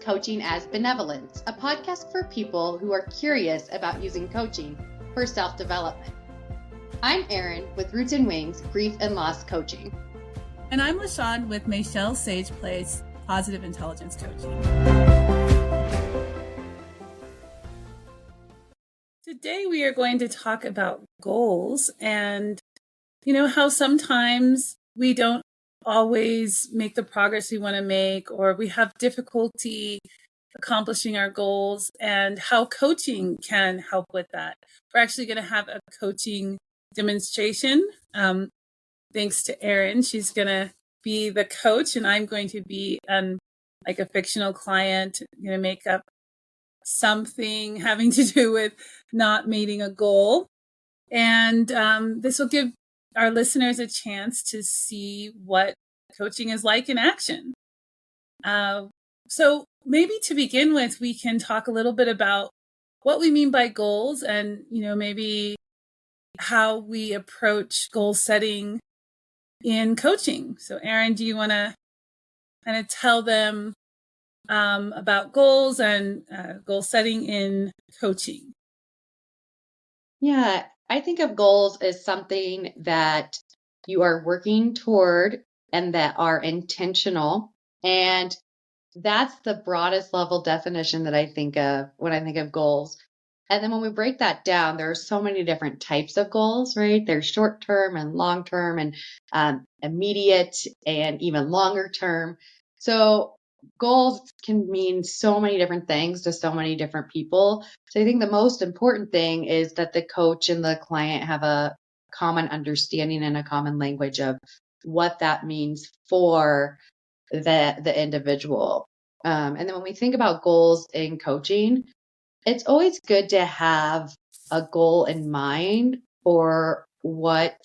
Coaching as Benevolence, a podcast for people who are curious about using coaching for self-development. I'm Eryn with Roots and Wings Grief and Loss Coaching. And I'm L'Shawn with Michelle Sage Place Positive Intelligence Coaching. Today we are going to talk about goals and, how sometimes we don't always make the progress we want to make, or we have difficulty accomplishing our goals, and how coaching can help with that. We're actually going to have a coaching demonstration. Thanks to Eryn. She's going to be the coach, and I'm going to be like a fictional client, going to make up something having to do with not meeting a goal. And this will give our listeners a chance to see what coaching is like in action. So maybe to begin with, we can talk a little bit about what we mean by goals and, maybe how we approach goal setting in coaching. So Eryn, do you want to kind of tell them about goals and goal setting in coaching? Yeah, I think of goals as something that you are working toward and that are intentional. And that's the broadest level definition that I think of when I think of goals. And then when we break that down, there are so many different types of goals, right? There's short term and long term and immediate and even longer term. So goals can mean so many different things to so many different people. So I think the most important thing is that the coach and the client have a common understanding and a common language of what that means for the individual. And then when we think about goals in coaching, it's always good to have a goal in mind for what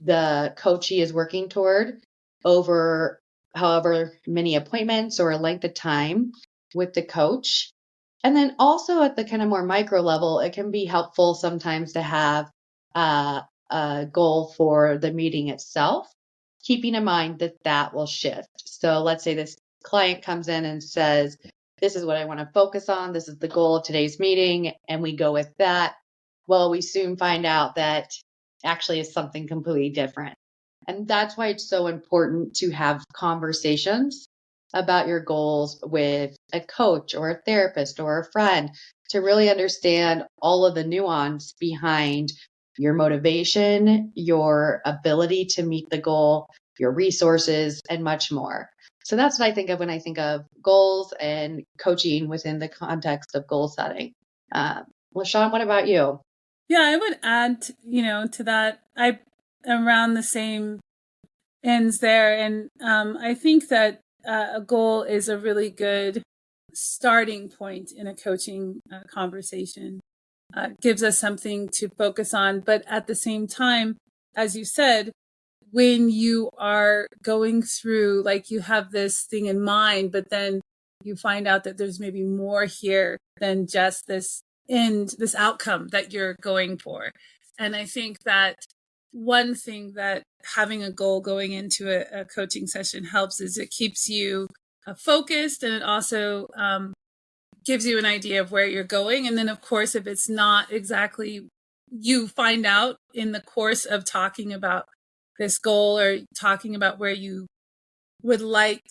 the coachee is working toward over however many appointments or length of time with the coach. And then also at the kind of more micro level, it can be helpful sometimes to have a goal for the meeting itself, keeping in mind that that will shift. So let's say this client comes in and says, this is what I want to focus on. This is the goal of today's meeting. And we go with that. Well, we soon find out that actually is something completely different. And that's why it's so important to have conversations about your goals with a coach or a therapist or a friend to really understand all of the nuance behind your motivation, your ability to meet the goal, your resources, and much more. So that's what I think of when I think of goals and coaching within the context of goal setting. L'Shawn, what about you? Yeah, I would add, to that. I am around the same ends there. And I think that a goal is a really good starting point in a coaching conversation. Gives us something to focus on. But at the same time, as you said, when you are going through, like you have this thing in mind, but then you find out that there's maybe more here than just this outcome that you're going for. And I think that one thing that having a goal going into a coaching session helps is it keeps you focused, and it also gives you an idea of where you're going. And then, of course, if it's not exactly, you find out in the course of talking about this goal or talking about where you would like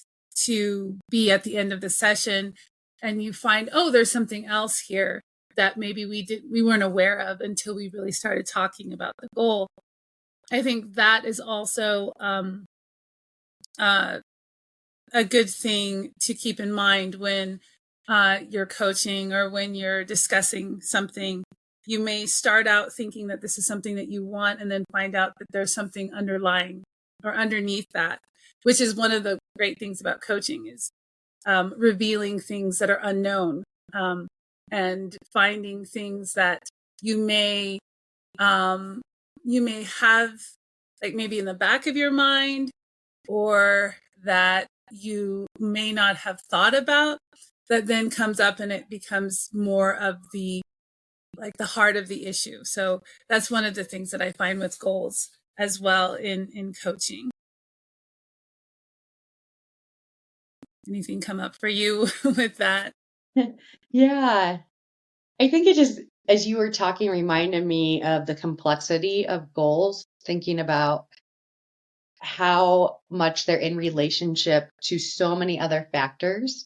to be at the end of the session, and you find, oh, there's something else here that maybe we weren't aware of until we really started talking about the goal. I think that is also a good thing to keep in mind when you're coaching or when you're discussing something. You may start out thinking that this is something that you want, and then find out that there's something underlying or underneath that, which is one of the great things about coaching is revealing things that are unknown and finding things that you may have, like maybe in the back of your mind, or that you may not have thought about, that then comes up and it becomes more of the heart of the issue. So that's one of the things that I find with goals as well in coaching. anything come up for you with that? Yeah. I think it just, as you were talking, reminded me of the complexity of goals, thinking about how much they're in relationship to so many other factors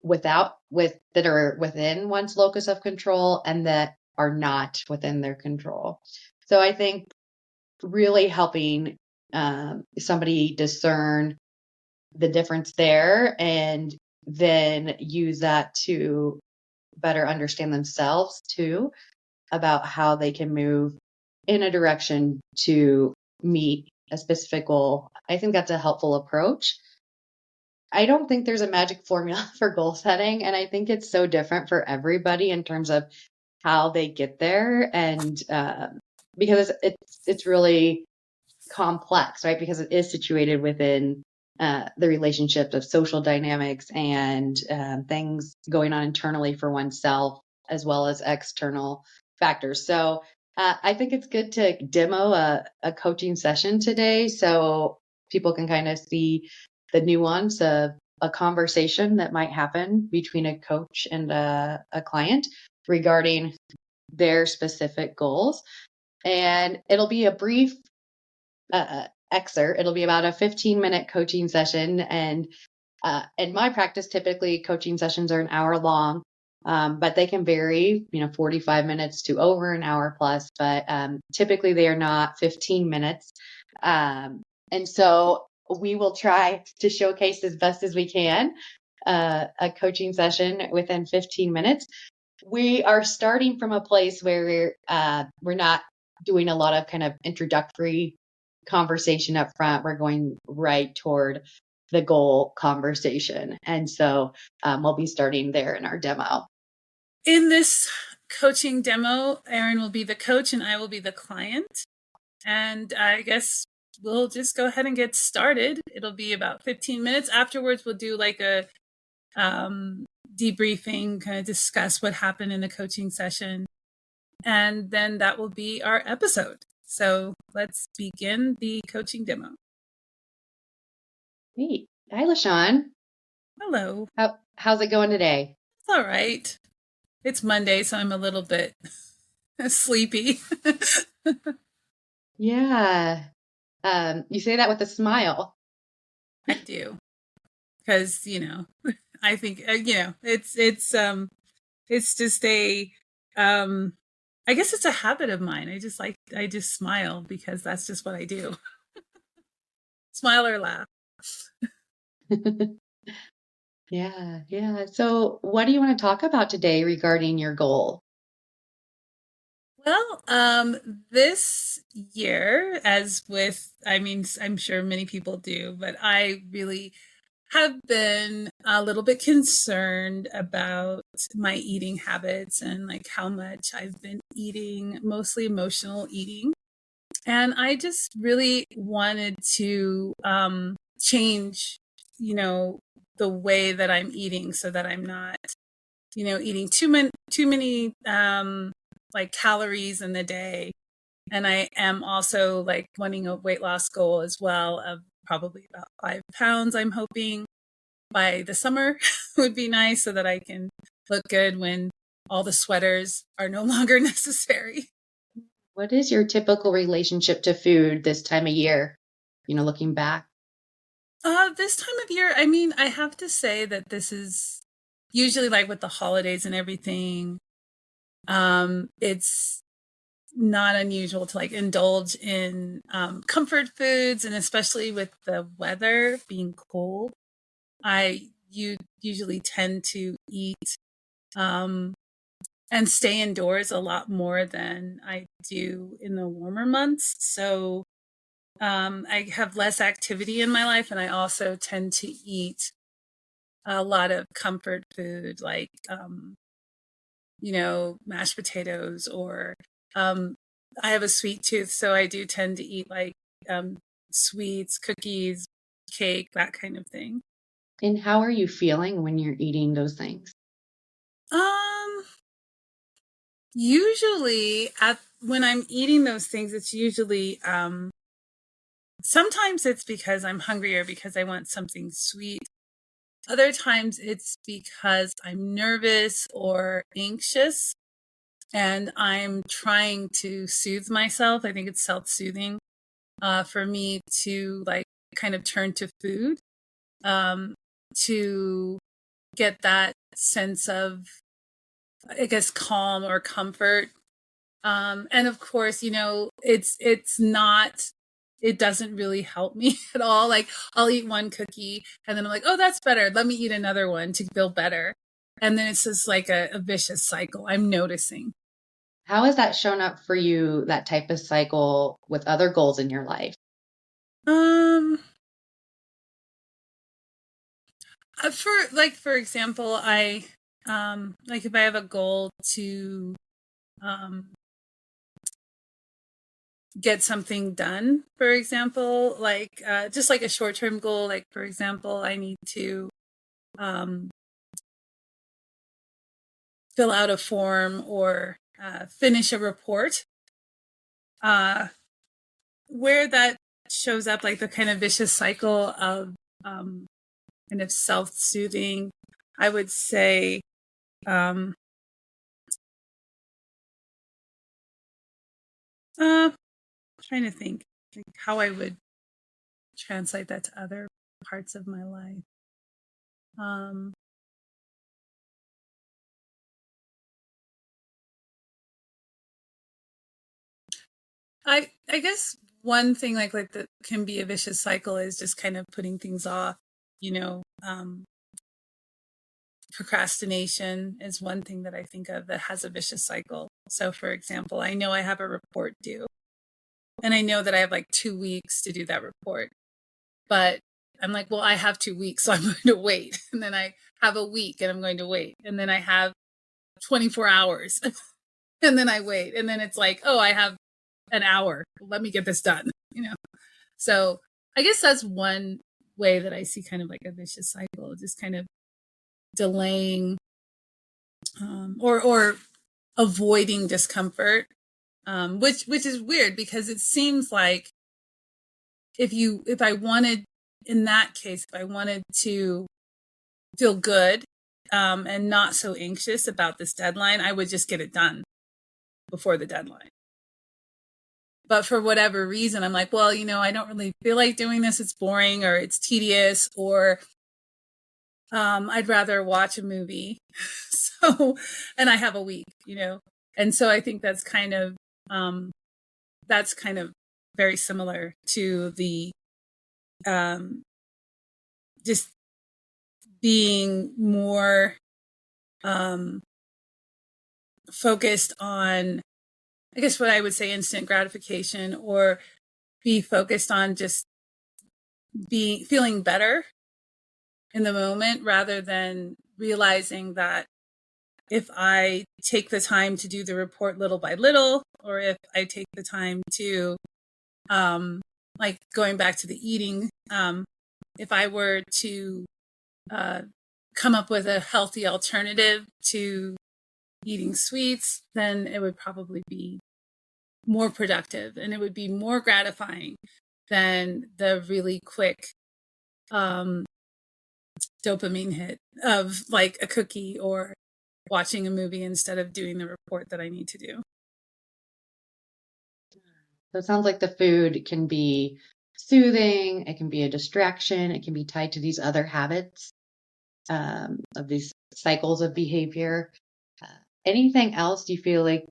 with that are within one's locus of control and that are not within their control. So I think really helping somebody discern the difference there and then use that to better understand themselves too about how they can move in a direction to meet a specific goal. I think that's a helpful approach. I don't think there's a magic formula for goal setting, and I think it's so different for everybody in terms of how they get there, and because it's really complex, right? Because it is situated within the relationships of social dynamics and things going on internally for oneself as well as external factors. So I think it's good to demo a coaching session today so people can kind of see the nuance of a conversation that might happen between a coach and a client regarding their specific goals. And it'll be a brief excerpt. It'll be about a 15-minute coaching session. And in my practice, typically coaching sessions are an hour long, but they can vary, 45 minutes to over an hour plus, but typically they are not 15 minutes. And so we will try to showcase as best as we can a coaching session within 15 minutes. We are starting from a place where we're not doing a lot of kind of introductory conversation up front. We're going right toward the goal conversation. And so we'll be starting there in our demo. In this coaching demo, Eryn will be the coach and I will be the client. And I guess we'll just go ahead and get started. It'll be about 15 minutes. Afterwards, we'll do like a debriefing, kind of discuss what happened in the coaching session. And then that will be our episode. So let's begin the coaching demo. Great. Hi, L'Shawn. Hello. How's it going today? It's all right. It's Monday, so I'm a little bit sleepy. Yeah. You say that with a smile. I do. Because, I think, it's just I guess it's a habit of mine. I just smile because that's just what I do. Smile or laugh. Yeah. So what do you want to talk about today regarding your goal? Well, this year, I'm sure many people do, but I really have been a little bit concerned about my eating habits and like how much I've been eating, mostly emotional eating. And I just really wanted to change, the way that I'm eating so that I'm not, eating too many like calories in the day. And I am also like wanting a weight loss goal as well of probably about 5 pounds. I'm hoping by the summer would be nice so that I can look good when all the sweaters are no longer necessary. What is your typical relationship to food this time of year? Looking back. This time of year, I have to say that this is usually like with the holidays and everything. It's not unusual to like indulge in comfort foods, and especially with the weather being cold, you usually tend to eat and stay indoors a lot more than I do in the warmer months. So I have less activity in my life, and I also tend to eat a lot of comfort food like mashed potatoes or I have a sweet tooth, so I do tend to eat like sweets, cookies, cake, that kind of thing. And how are you feeling when you're eating those things? Um, Usually when I'm eating those things, it's usually sometimes it's because I'm hungry or because I want something sweet. Other times it's because I'm nervous or anxious and I'm trying to soothe myself. I think it's self-soothing for me to like kind of turn to food to get that sense of, I guess, calm or comfort. And of course, it's not, it doesn't really help me at all. Like I'll eat one cookie and then I'm like, oh, that's better. Let me eat another one to feel better. And then it's just like a vicious cycle. I'm noticing. How has that shown up for you, that type of cycle with other goals in your life? Um, for example, like if I have a goal to, um, get something done, for example, like just like a short-term goal, like for example, I need to um, fill out a form or finish a report. Where that shows up, like the kind of vicious cycle of kind of self-soothing, I would say um, trying to think like how I would translate that to other parts of my life. Um, I guess one thing like that can be a vicious cycle is just kind of putting things off. You know, procrastination is one thing that I think of that has a vicious cycle. So, for example, I know I have a report due, and I know that I have like 2 weeks to do that report, but I'm like, well, I have 2 weeks, so I'm going to wait. And then I have a week and I'm going to wait. And then I have 24 hours and then I wait. And then it's like, oh, I have an hour. Let me get this done, you know? So I guess that's one way that I see kind of like a vicious cycle, just kind of delaying or avoiding discomfort, which is weird because it seems like if I wanted, in that case, if I wanted to feel good and not so anxious about this deadline, I would just get it done before the deadline. But for whatever reason, I'm like, well, I don't really feel like doing this. It's boring or it's tedious or I'd rather watch a movie. So, and I have a week, and so I think that's kind of very similar to the just being more focused on, I guess what I would say, instant gratification, or be focused on just feeling better in the moment rather than realizing that if I take the time to do the report little by little, or if I take the time to, like going back to the eating, if I were to come up with a healthy alternative to eating sweets, then it would probably be more productive and it would be more gratifying than the really quick dopamine hit of like a cookie or watching a movie instead of doing the report that I need to do. So it sounds like the food can be soothing, it can be a distraction, it can be tied to these other habits, of these cycles of behavior. Uh, Anything else you feel like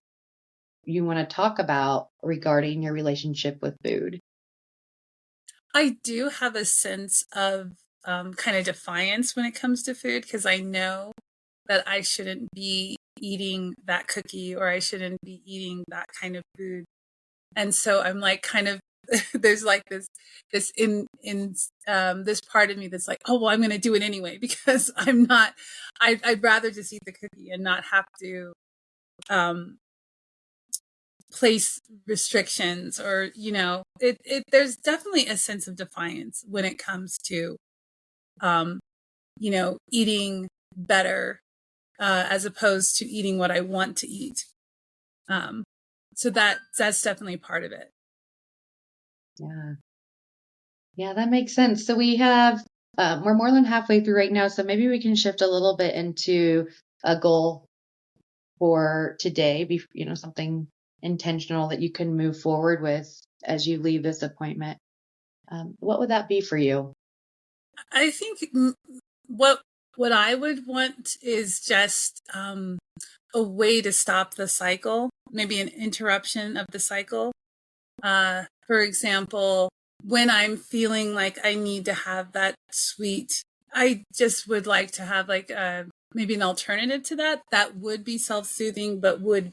you want to talk about regarding your relationship with food? I do have a sense of kind of defiance when it comes to food because I know that I shouldn't be eating that cookie or I shouldn't be eating that kind of food. And so I'm like kind of there's like this in this part of me that's like, oh well, I'm going to do it anyway because I'm not. I'd rather just eat the cookie and not have to um, place restrictions or there's definitely a sense of defiance when it comes to um, eating better as opposed to eating what I want to eat. Um, so that's definitely part of it. Yeah. Yeah, that makes sense. So we have we're more than halfway through right now, so maybe we can shift a little bit into a goal for today, something intentional that you can move forward with as you leave this appointment. What would that be for you? I think what I would want is just a way to stop the cycle, maybe an interruption of the cycle. For example, when I'm feeling like I need to have that sweet, I just would like to have like maybe an alternative to that that would be self-soothing, but would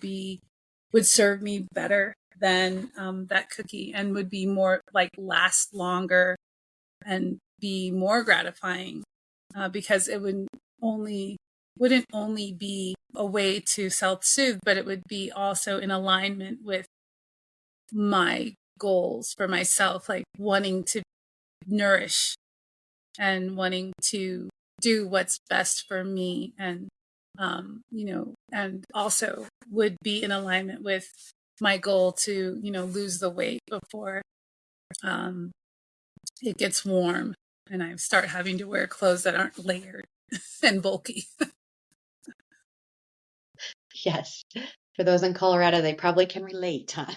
serve me better than that cookie, and would be more like last longer and be more gratifying, because it wouldn't only be a way to self-soothe, but it would be also in alignment with my goals for myself, like wanting to nourish and wanting to do what's best for me, and and also would be in alignment with my goal to lose the weight before it gets warm and I start having to wear clothes that aren't layered and bulky. Yes. For those in Colorado, they probably can relate, huh?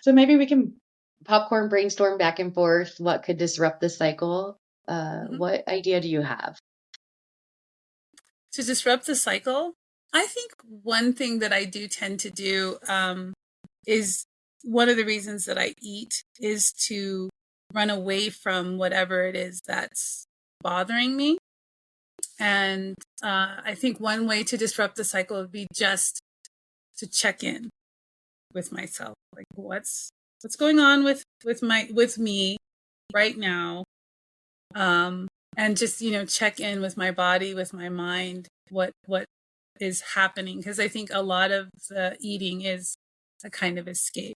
So maybe we can popcorn brainstorm back and forth. What could disrupt the cycle? Mhm. What idea do you have? To disrupt the cycle, I think one thing that I do tend to do is one of the reasons that I eat is to run away from whatever it is that's bothering me. And I think one way to disrupt the cycle would be just to check in with myself, like what's going on with me right now, and just check in with my body, with my mind, what is happening, because I think a lot of the eating is a kind of escape.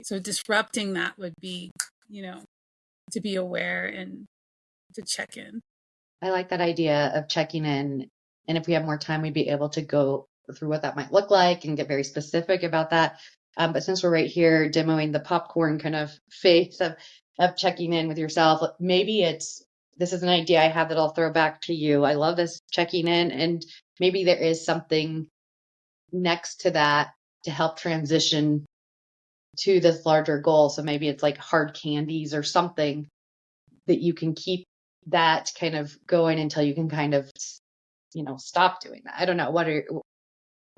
So disrupting that would be, to be aware and to check in. I like that idea of checking in. And if we have more time, we'd be able to go through what that might look like and get very specific about that. But since we're right here demoing the popcorn kind of phase of checking in with yourself, maybe this is an idea I have that I'll throw back to you. I love this checking in, and maybe there is something next to that to help transition to this larger goal. So maybe it's like hard candies or something that you can keep that kind of going until you can kind of, stop doing that. I don't know.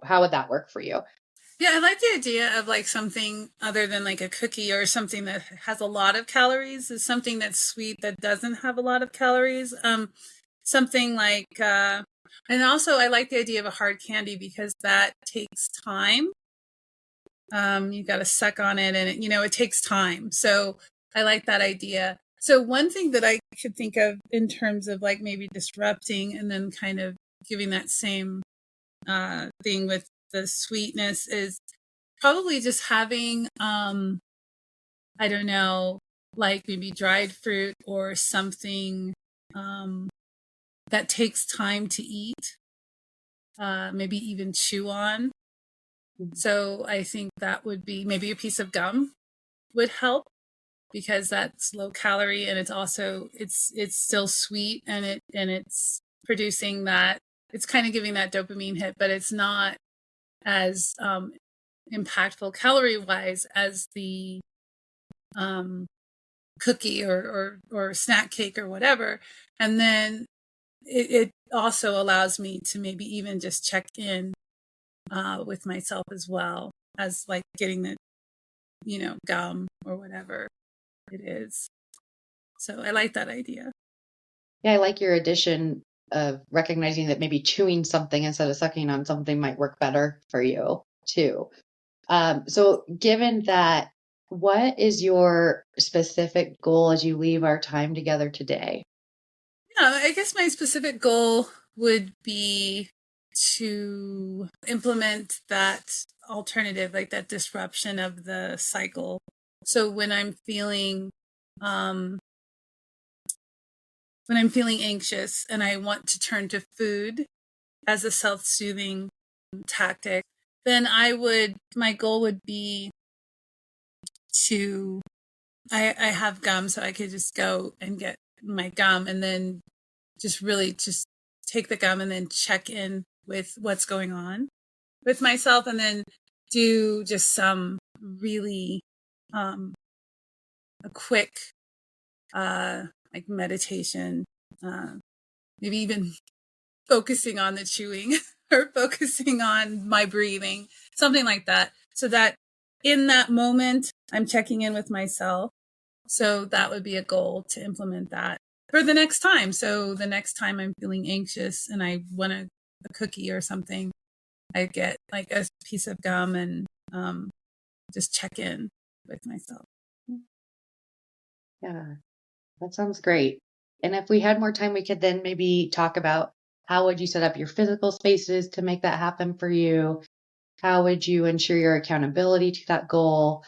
How would that work for you? Yeah, I like the idea of like something other than like a cookie, or something that has a lot of calories, is something that's sweet that doesn't have a lot of calories. Something like, and also I like the idea of a hard candy because that takes time. You got to suck on it, and it takes time. So I like that idea. So one thing that I could think of in terms of like maybe disrupting and then kind of giving that same thing with the sweetness is probably just having, I don't know, like maybe dried fruit or something that takes time to eat, maybe even chew on. So I think that would be maybe a piece of gum would help, because that's low calorie, and it's still sweet, and it's producing that, it's kind of giving that dopamine hit, but it's not as impactful calorie wise as the cookie or snack cake or whatever. And then it also allows me to maybe even just check in with myself as well, as like getting the gum or whatever it is. So I like that idea. Yeah, I like your addition of recognizing that maybe chewing something instead of sucking on something might work better for you too. So given that, what is your specific goal as you leave our time together today? Yeah, I guess my specific goal would be to implement that alternative, like that disruption of the cycle. So um, when I'm feeling anxious and I want to turn to food as a self-soothing tactic, then my goal would be to I have gum, so I could just go and get my gum and then just really just take the gum and then check in with what's going on with myself, and then do just some really a quick like meditation, maybe even focusing on the chewing or focusing on my breathing, something like that, so that in that moment I'm checking in with myself. So that would be a goal, to implement that for the next time. So the next time I'm feeling anxious and I want a cookie or something, I get like a piece of gum and just check in with myself. Yeah, that sounds great. And if we had more time, we could then maybe talk about how would you set up your physical spaces to make that happen for you? How would you ensure your accountability to that goal?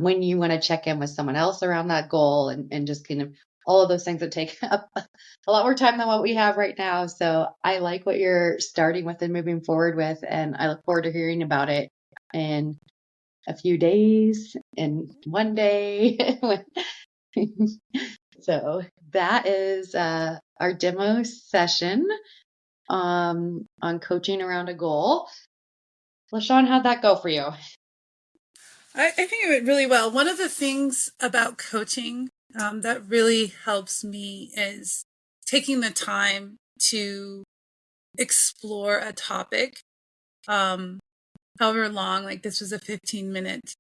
When you want to check in with someone else around that goal, and just kind of all of those things that take up a lot more time than what we have right now. So I like what you're starting with and moving forward with, and I look forward to hearing about it in a few days, in one day. So that is our demo session on coaching around a goal. L'Shawn, how'd that go for you? I think it went really well. One of the things about coaching that really helps me is taking the time to explore a topic, however long, like this was a 15-minute.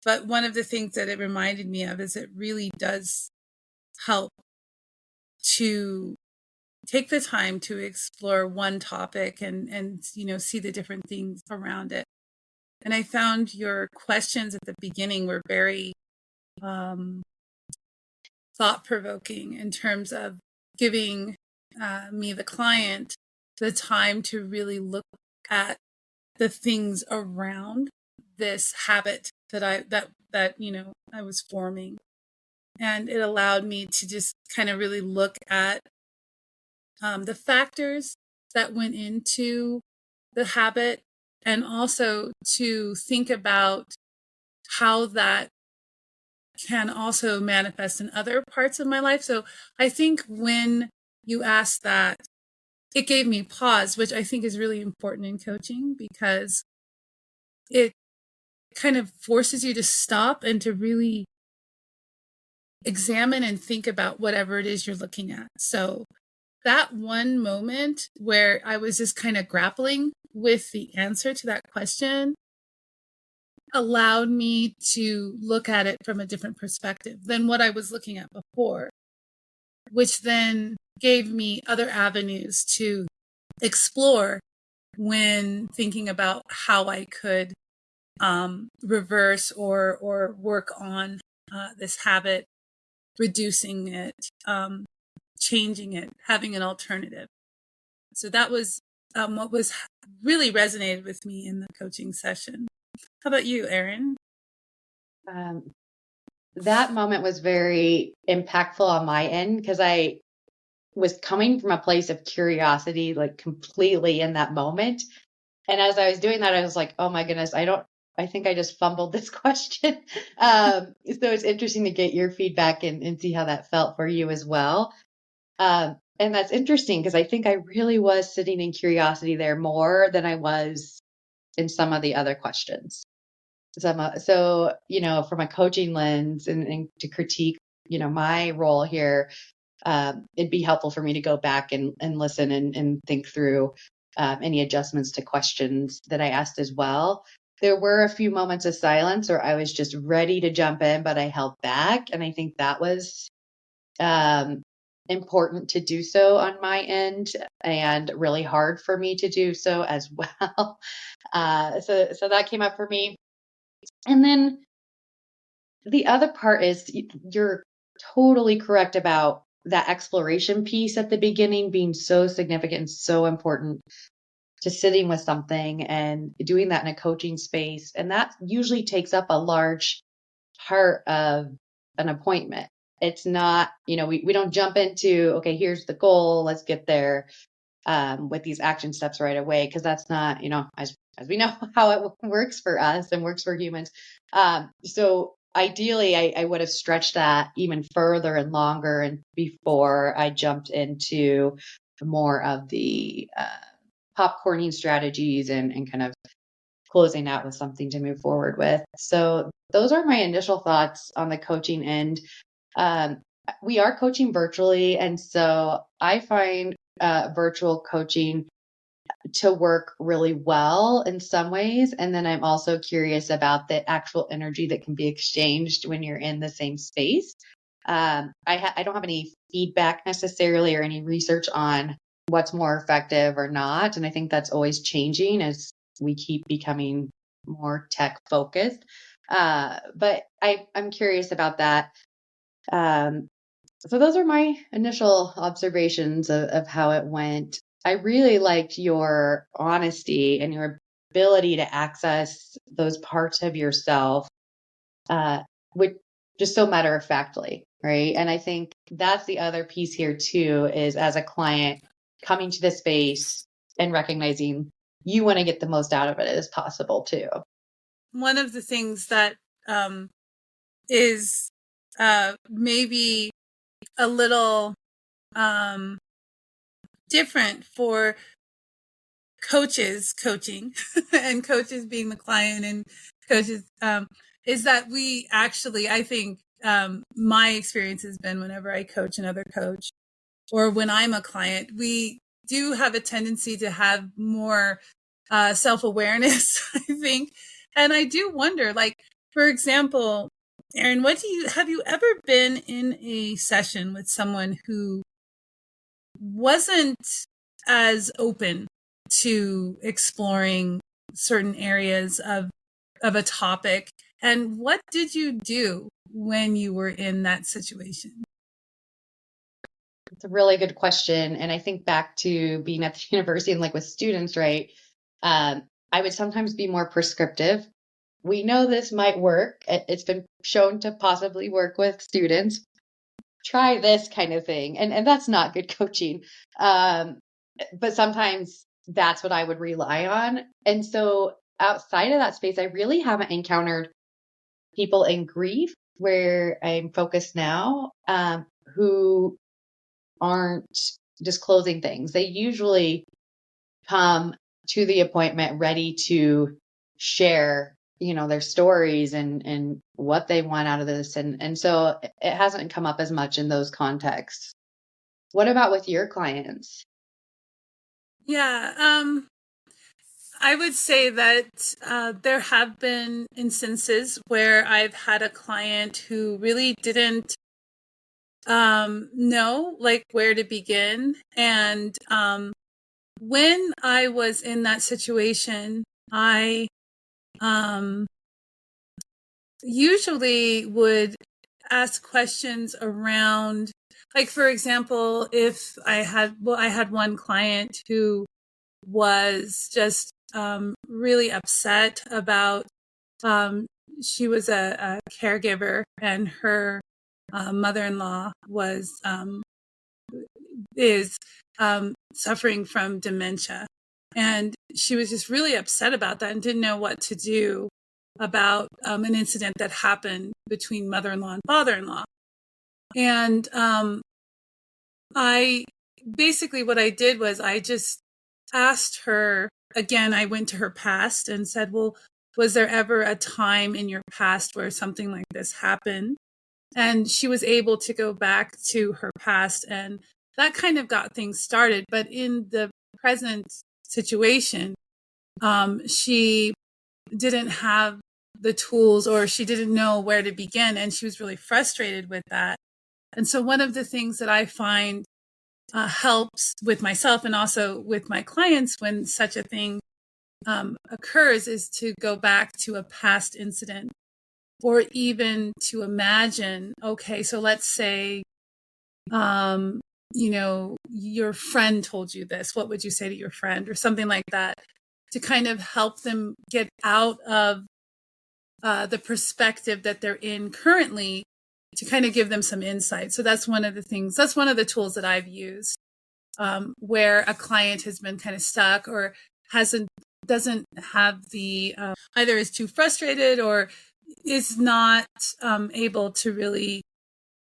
But one of the things that it reminded me of is it really does help to take the time to explore one topic and see the different things around it. And I found your questions at the beginning were very thought-provoking in terms of giving me, the client, the time to really look at the things around this habit that I was forming. And it allowed me to just kind of really look at the factors that went into the habit, and also to think about how that can also manifest in other parts of my life. So I think when you asked that, it gave me pause, which I think is really important in coaching, because it kind of forces you to stop and to really examine and think about whatever it is you're looking at. So that one moment where I was just kind of grappling with the answer to that question allowed me to look at it from a different perspective than what I was looking at before, which then gave me other avenues to explore when thinking about how I could reverse or work on this habit, reducing it, changing it, having an alternative. So that was what was really resonated with me in the coaching session. How about you, Eryn? That moment was very impactful on my end because I was coming from a place of curiosity, like completely in that moment. And as I was doing that, I was like, oh my goodness, I think I just fumbled this question. So it's interesting to get your feedback and see how that felt for you as well. And that's interesting because I think I really was sitting in curiosity there more than I was in some of the other questions. So, from a coaching lens and to critique, my role here, it'd be helpful for me to go back and listen and think through any adjustments to questions that I asked as well. There were a few moments of silence where I was just ready to jump in, but I held back. And I think that was important to do so on my end, and really hard for me to do so as well. So that came up for me. And then the other part is you're totally correct about that exploration piece at the beginning being so significant and so important to sitting with something and doing that in a coaching space. And that usually takes up a large part of an appointment. It's not, we don't jump into, okay, here's the goal, let's get there with these action steps right away, because that's not, as we know how it works for us and works for humans. So ideally, I would have stretched that even further and longer, and before I jumped into more of the popcorning strategies and kind of closing out with something to move forward with. So those are my initial thoughts on the coaching end. Um, we are coaching virtually, and so I find virtual coaching to work really well in some ways. And then I'm also curious about the actual energy that can be exchanged when you're in the same space. I don't have any feedback necessarily or any research on what's more effective or not. And I think that's always changing as we keep becoming more tech focused. But I'm curious about that. Um, so those are my initial observations of how it went. I really liked your honesty and your ability to access those parts of yourself, with just so matter of factly, right? And I think that's the other piece here too, is as a client coming to the space and recognizing you want to get the most out of it as possible too. One of the things that is maybe a little different for coaches coaching and coaches being the client and coaches is that we actually, I think, my experience has been whenever I coach another coach or when I'm a client, we do have a tendency to have more self-awareness, I think. And I do wonder, like, for example, Eryn, have you ever been in a session with someone who wasn't as open to exploring certain areas of a topic? And what did you do when you were in that situation? It's a really good question. And I think back to being at the university and like with students, right? I would sometimes be more prescriptive. We know this might work. It's been shown to possibly work with students. Try this kind of thing. And that's not good coaching. But sometimes that's what I would rely on. And so outside of that space, I really haven't encountered people in grief where I'm focused now, who aren't disclosing things. They usually come to the appointment ready to share, their stories and what they want out of this. And so it hasn't come up as much in those contexts. What about with your clients? Yeah, I would say that there have been instances where I've had a client who really didn't know like where to begin. And when I was in that situation, I usually would ask questions around, like, for example, if I had one client who was just really upset about, she was a caregiver and her mother-in-law is suffering from dementia. And she was just really upset about that and didn't know what to do about an incident that happened between mother-in-law and father-in-law. And I basically, what I did was I just asked her again. I went to her past and said, well, was there ever a time in your past where something like this happened? And she was able to go back to her past, and that kind of got things started. But in the present situation, she didn't have the tools, or she didn't know where to begin, and she was really frustrated with that. And so one of the things that I find helps with myself and also with my clients when such a thing occurs is to go back to a past incident, or even to imagine, okay, so let's say, your friend told you this. What would you say to your friend, or something like that, to kind of help them get out of the perspective that they're in currently, to kind of give them some insight. So that's one of the tools that I've used, where a client has been kind of stuck or doesn't have the, either is too frustrated or is not able to really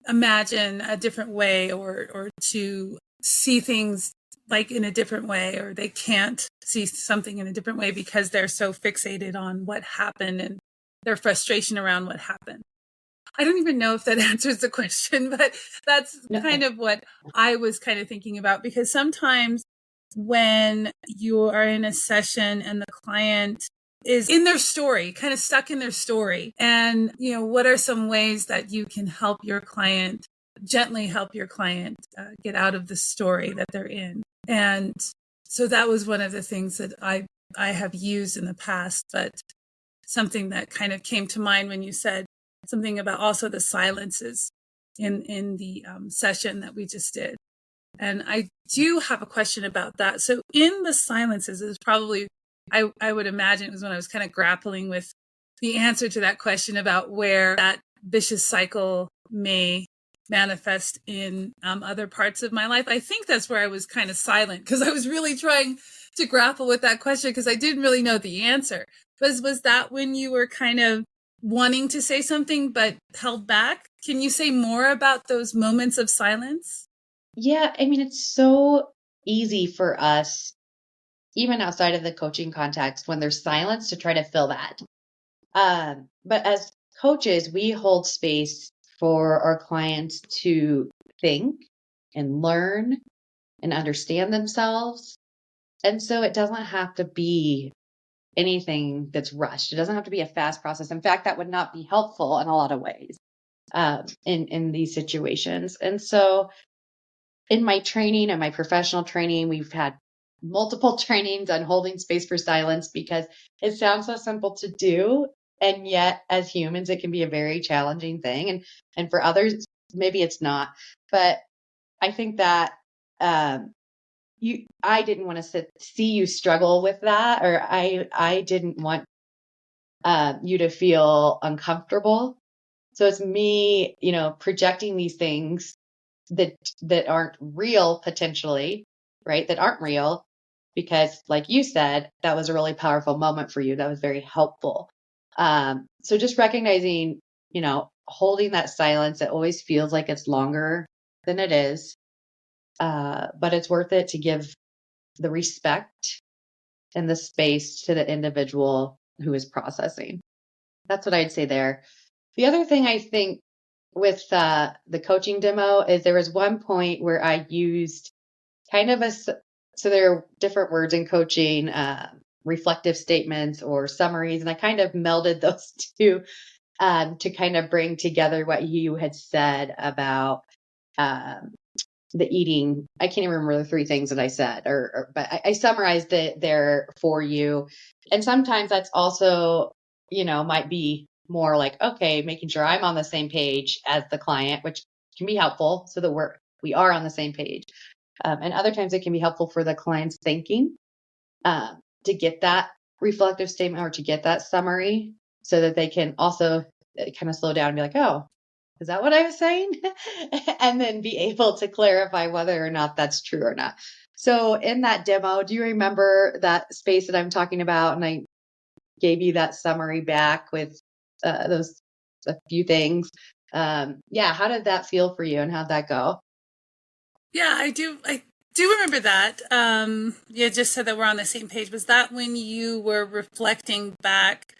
imagine a different way or to see things like in a different way, or they can't see something in a different way because they're so fixated on what happened and their frustration around what happened. I don't even know if that answers the question, but that's kind of what I was kind of thinking about, because sometimes when you are in a session and the client is in their story, kind of stuck in their story, and, what are some ways that you can help your client, gently help your client get out of the story that they're in? And so that was one of the things that I have used in the past, but something that kind of came to mind when you said something about also the silences in the session that we just did. And I do have a question about that. So in the silences is probably, I would imagine it was when I was kind of grappling with the answer to that question about where that vicious cycle may manifest in other parts of my life. I think that's where I was kind of silent, because I was really trying to grapple with that question because I didn't really know the answer. Was that when you were kind of wanting to say something but held back? Can you say more about those moments of silence? Yeah, I mean, it's so easy for us, even outside of the coaching context, when there's silence, to try to fill that. But as coaches, we hold space for our clients to think and learn and understand themselves. And so it doesn't have to be anything that's rushed. It doesn't have to be a fast process. In fact, that would not be helpful in a lot of ways in these situations. And so in my training and my professional training, we've had multiple trainings on holding space for silence, because it sounds so simple to do. And yet, as humans, it can be a very challenging thing. And for others, maybe it's not. But I think that I didn't want to see you struggle with that, or I didn't want you to feel uncomfortable. So it's me, projecting these things that aren't real, potentially, right? That aren't real, because, like you said, that was a really powerful moment for you. That was very helpful. So just recognizing, holding that silence, it always feels like it's longer than it is, but it's worth it to give the respect and the space to the individual who is processing. That's what I'd say there. The other thing I think with the coaching demo is there was one point where I used kind of so there are different words in coaching, reflective statements or summaries, and I kind of melded those two to kind of bring together what you had said about the eating. I can't even remember the three things that I said, but I summarized it there for you. And sometimes that's also, might be more like, okay, making sure I'm on the same page as the client, which can be helpful so that we are on the same page. And other times it can be helpful for the client's thinking to get that reflective statement or to get that summary, so that they can also kind of slow down and be like, oh, is that what I was saying? And then be able to clarify whether or not that's true or not. So in that demo, do you remember that space that I'm talking about? And I gave you that summary back with those a few things. Yeah, how did that feel for you, and how'd that go? Yeah, I do. I do remember that. You just said that we're on the same page. Was that when you were reflecting back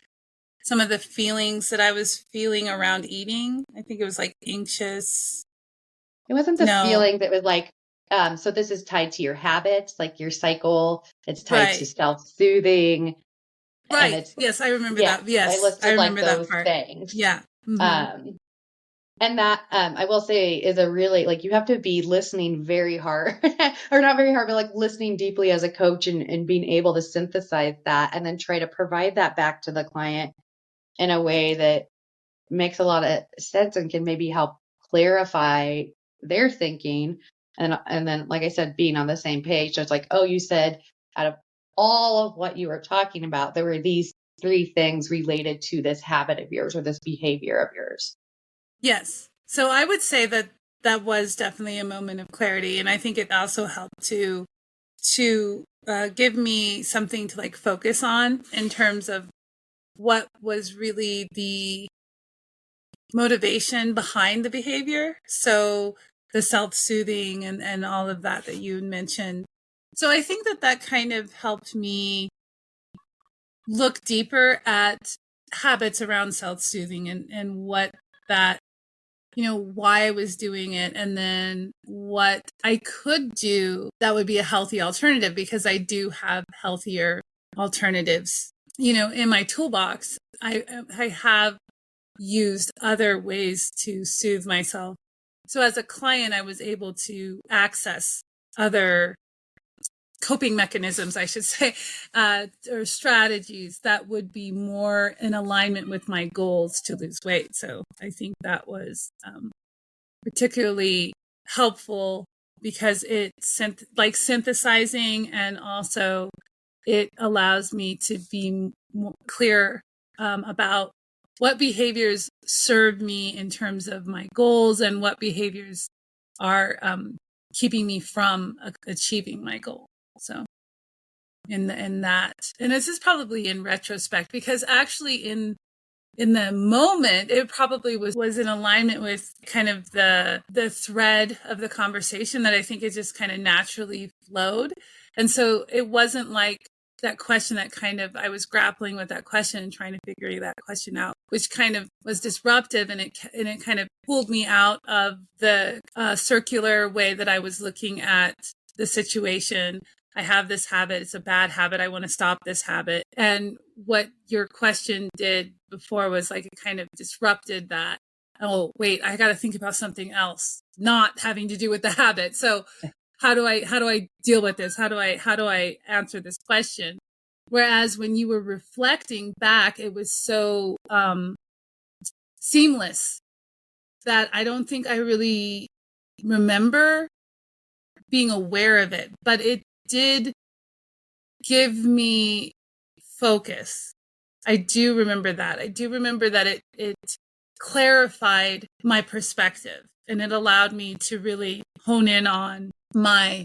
some of the feelings that I was feeling around eating? I think it was like anxious. It wasn't the No. feeling that was like, so this is tied to your habits, like your cycle. It's tied to Right. self-soothing, and Right. it's, Yes, I remember yeah, that. I Yes, I listed like remember that those part. things. Yeah. Mm-hmm. Um, and that, I will say, is a really, like, you have to be listening very hard, or not very hard, but like listening deeply as a coach, and being able to synthesize that and then try to provide that back to the client in a way that makes a lot of sense and can maybe help clarify their thinking. And then, like I said, being on the same page. So it's like, oh, you said out of all of what you were talking about, there were these three things related to this habit of yours or this behavior of yours. Yes. So I would say that that was definitely a moment of clarity, and I think it also helped to give me something to like focus on in terms of what was really the motivation behind the behavior. So the self-soothing and all of that you mentioned. So I think that kind of helped me look deeper at habits around self-soothing and what that, why I was doing it, and then what I could do that would be a healthy alternative, because I do have healthier alternatives, in my toolbox. I have used other ways to soothe myself. So as a client, I was able to access other coping mechanisms, I should say, or strategies that would be more in alignment with my goals to lose weight. So I think that was particularly helpful, because it's like synthesizing, and also it allows me to be more clear about what behaviors serve me in terms of my goals, and what behaviors are keeping me from achieving my goal. So in that, and this is probably in retrospect, because actually in the moment, it probably was in alignment with kind of the thread of the conversation, that I think it just kind of naturally flowed. And so it wasn't like that question that kind of, I was grappling with that question and trying to figure that question out, which kind of was disruptive, and it kind of pulled me out of the circular way that I was looking at the situation. I have this habit. It's a bad habit. I want to stop this habit. And what your question did before was like, it kind of disrupted that. Oh, wait, I got to think about something else, not having to do with the habit. So how do I deal with this? How do I answer this question? Whereas when you were reflecting back, it was so seamless that I don't think I really remember being aware of it, but it did give me focus. I do remember that. I do remember that it clarified my perspective, and it allowed me to really hone in on my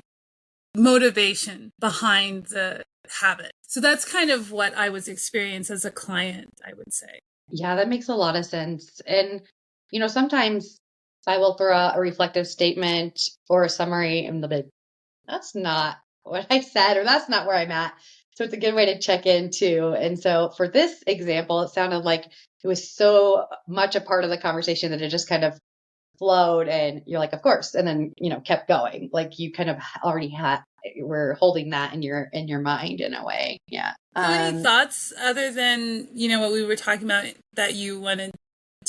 motivation behind the habit. So that's kind of what I was experiencing as a client, I would say. Yeah, that makes a lot of sense. And, sometimes I will throw out a reflective statement or a summary, and they'll be, that's not what I said, or that's not where I'm at. So it's a good way to check in too. And so for this example, it sounded like it was so much a part of the conversation that it just kind of flowed, and you're like, of course. And then, kept going. Like you kind of already were holding that in your mind in a way. Yeah. So any thoughts other than, what we were talking about that you wanted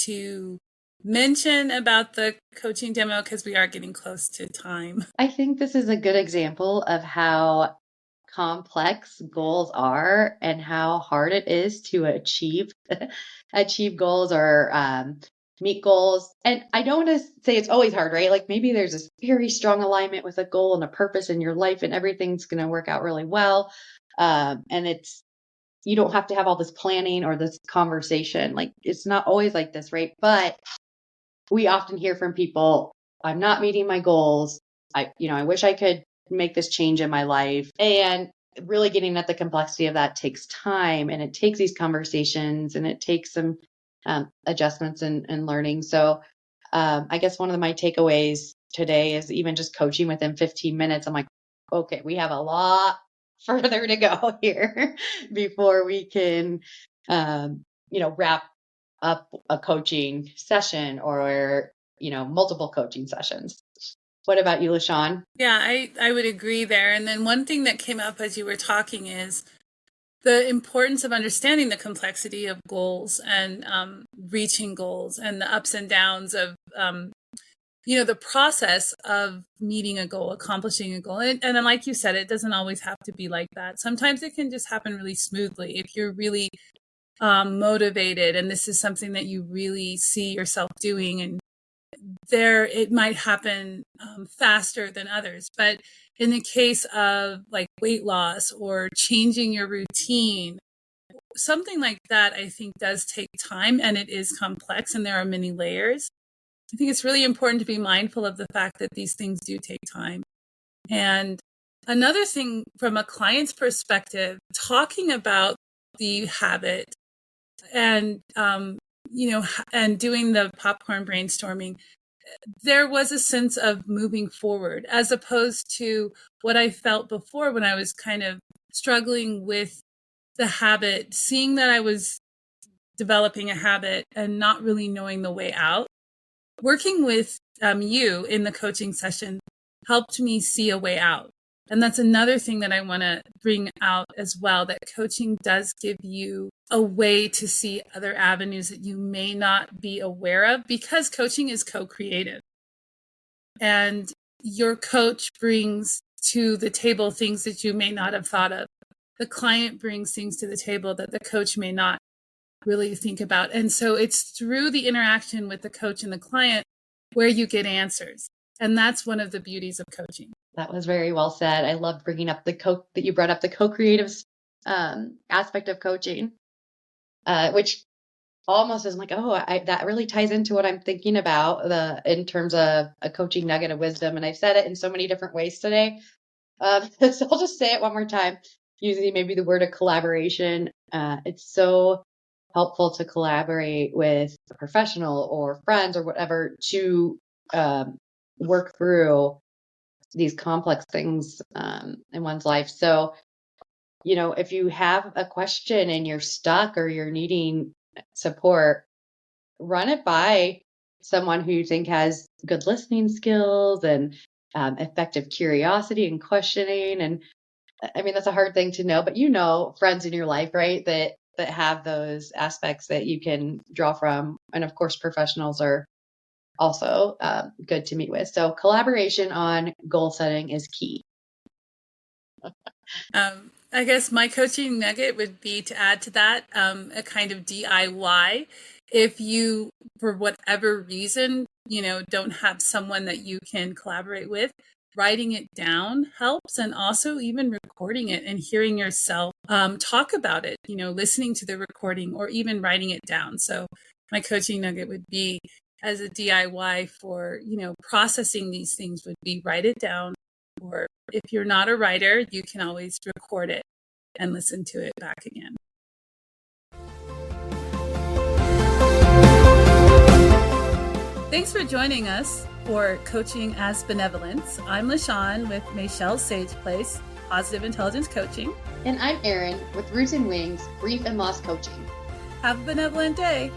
to mention about the coaching demo, because we are getting close to time? I think this is a good example of how complex goals are, and how hard it is to achieve goals, or meet goals. And I don't want to say it's always hard, right? Like maybe there's this very strong alignment with a goal and a purpose in your life, and everything's going to work out really well. And you don't have to have all this planning or this conversation. Like it's not always like this, right? But we often hear from people, I'm not meeting my goals. I wish I could make this change in my life. And really getting at the complexity of that takes time, and it takes these conversations, and it takes some adjustments and learning. So I guess one of my takeaways today is even just coaching within 15 minutes. I'm like, okay, we have a lot further to go here before we can, wrap up a coaching session, or, multiple coaching sessions. What about you, L'Shawn? Yeah, I would agree there. And then one thing that came up as you were talking is the importance of understanding the complexity of goals, and reaching goals, and the ups and downs of, the process of meeting a goal, accomplishing a goal. And then, like you said, it doesn't always have to be like that. Sometimes it can just happen really smoothly if you're really motivated, and this is something that you really see yourself doing, and it might happen faster than others. But in the case of like weight loss or changing your routine, something like that, I think does take time, and it is complex, and there are many layers. I think it's really important to be mindful of the fact that these things do take time. And another thing from a client's perspective, talking about the habit, and and doing the popcorn brainstorming, there was a sense of moving forward as opposed to what I felt before when I was kind of struggling with the habit, seeing that I was developing a habit and not really knowing the way out. Working with you in the coaching session helped me see a way out. And that's another thing that I want to bring out as well, that coaching does give you a way to see other avenues that you may not be aware of, because coaching is co-creative. And your coach brings to the table things that you may not have thought of. The client brings things to the table that the coach may not really think about. And so it's through the interaction with the coach and the client where you get answers. And that's one of the beauties of coaching. That was very well said. I love bringing up that you brought up the co-creative aspect of coaching, which almost is like, that really ties into what I'm thinking about in terms of a coaching nugget of wisdom. And I've said it in so many different ways today. So I'll just say it one more time, using maybe the word of collaboration. It's so helpful to collaborate with a professional or friends or whatever to work through these complex things in one's life. So, if you have a question and you're stuck or you're needing support, run it by someone who you think has good listening skills and effective curiosity and questioning. And I mean, that's a hard thing to know, but friends in your life, right, that have those aspects that you can draw from. And of course, professionals are also good to meet with. So collaboration on goal setting is key. I guess my coaching nugget would be to add to that a kind of DIY. If you, for whatever reason, don't have someone that you can collaborate with, writing it down helps, and also even recording it and hearing yourself talk about it, listening to the recording or even writing it down. So my coaching nugget would be, as a DIY for, processing these things, would be write it down. Or if you're not a writer, you can always record it and listen to it back again. Thanks for joining us for Coaching as Benevolence. I'm L'Shawn with Michelle's Sage Place, Positive Intelligence Coaching. And I'm Eryn with Roots and Wings, Grief and Loss Coaching. Have a benevolent day.